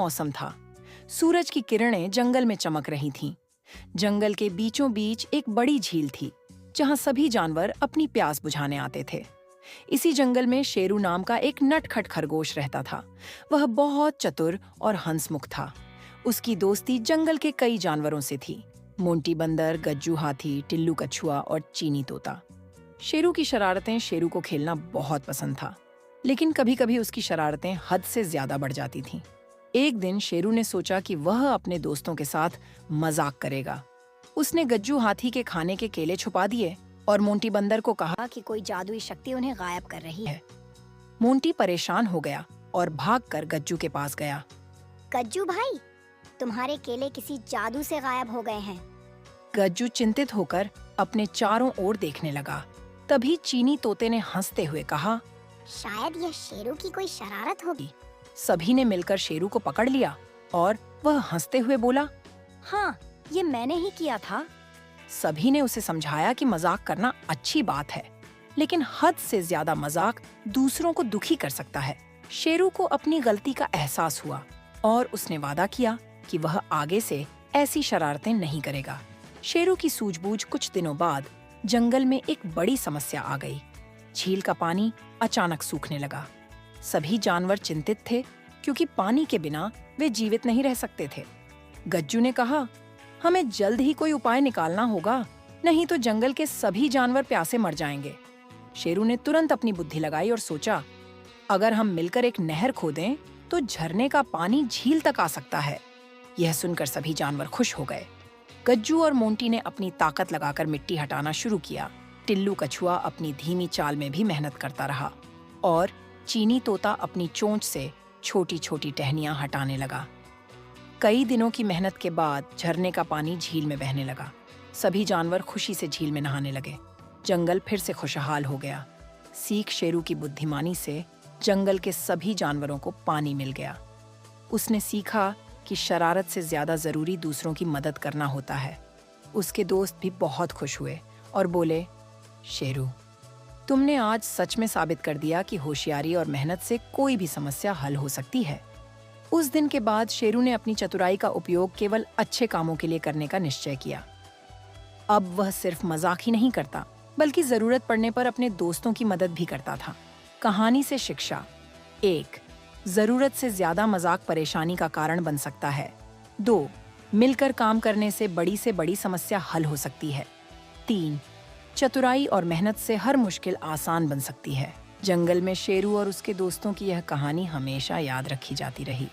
मौसम था। सूरज की किरणें जंगल में चमक रही थीं। जंगल के बीचों बीच एक बड़ी झील थी, जहां सभी जानवर अपनी प्यास बुझाने आते थे। इसी जंगल में शेरू नाम का एक नटखट खरगोश रहता था। वह बहुत चतुर और हंसमुख था। उसकी दोस्ती जंगल के कई जानवरों से थी। मोंटी बंदर, गज्जू हाथी, टिल्लू कछुआ और चीनी तोता। शेरू की शरारतें शेरू को खेलना बहुत पसंद था, लेकिन कभी-कभी उसकी शरारतें हद से ज्यादा बढ़ जाती थीं। एक दिन शेरू ने सोचा कि वह अपने दोस्तों के साथ मजाक करेगा। उसने गज्जू हाथी के खाने के केले छुपा दिए और मोंटी बंदर को कहा कि कोई जादुई शक्ति उन्हें गायब कर रही है। मोंटी परेशान हो गया और भागकर गज्जू के पास गया। गज्जू भाई, तुम्हारे केले किसी जादू से गायब हो गए हैं। गज्जू चिंतित होकर अपने चारों ओर देखने लगा। तभी चीनी तोते ने हंसते हुए कहा, शायद यह शेरू की कोई शरारत होगी। सभी ने मिलकर शेरू को पकड़ लिया और वह हंसते हुए बोला, हाँ, ये मैंने ही किया था। सभी ने उसे समझाया कि मजाक करना अच्छी बात है, लेकिन हद से ज्यादा मजाक दूसरों को दुखी कर सकता है। शेरू को अपनी गलती का एहसास हुआ और उसने वादा किया कि वह आगे से ऐसी शरारतें नहीं करेगा। शेरू की सूझबूझ कुछ दिनों बाद जंगल में एक बड़ी समस्या आ गई। झील का पानी अचानक सूखने लगा। सभी जानवर चिंतित थे, क्योंकि पानी के बिना वे जीवित नहीं रह सकते थे। गज्जू ने कहा, हमें जल्द ही कोई उपाय निकालना होगा, नहीं तो जंगल के सभी जानवर प्यासे मर जाएंगे। शेरू ने तुरंत अपनी बुद्धि लगाई और सोचा, अगर हम मिलकर एक नहर खोदें तो झरने का पानी झील तक आ सकता है। यह सुनकर सभी जानवर खुश हो गए। गज्जू और मोंटी ने अपनी ताकत लगाकर मिट्टी हटाना शुरू किया। टिल्लू कछुआ अपनी धीमी चाल में भी मेहनत करता रहा और चीनी तोता अपनी चोंच से छोटी-छोटी टहनियां हटाने लगा। कई दिनों की मेहनत के बाद झरने का पानी झील में बहने लगा। सभी जानवर खुशी से झील में नहाने लगे। जंगल फिर से खुशहाल हो गया। सीख शेरू की बुद्धिमानी से जंगल के सभी जानवरों को पानी मिल गया। उसने सीखा कि शरारत से ज्यादा जरूरी दूसरों की मदद करना होता है। उसके दोस्त भी बहुत खुश हुए और बोले, शेरू, तुमने आज सच में साबित कर दिया कि होशियारी और मेहनत से कोई भी समस्या हल हो सकती है। उस दिन के बाद शेरू ने अपनी चतुराई का उपयोग केवल अच्छे कामों के लिए करने का निश्चय किया। अब वह सिर्फ मजाक ही नहीं करता, बल्कि जरूरत पड़ने पर अपने दोस्तों की मदद भी करता था। कहानी से शिक्षा: 1. जरूरत से ज्यादा मजाक परेशानी का कारण बन सकता है। 2. मिलकर काम करने से बड़ी समस्या हल हो सकती है। 3. चतुराई और मेहनत से हर मुश्किल आसान बन सकती है। जंगल में शेरू और उसके दोस्तों की यह कहानी हमेशा याद रखी जाती रही।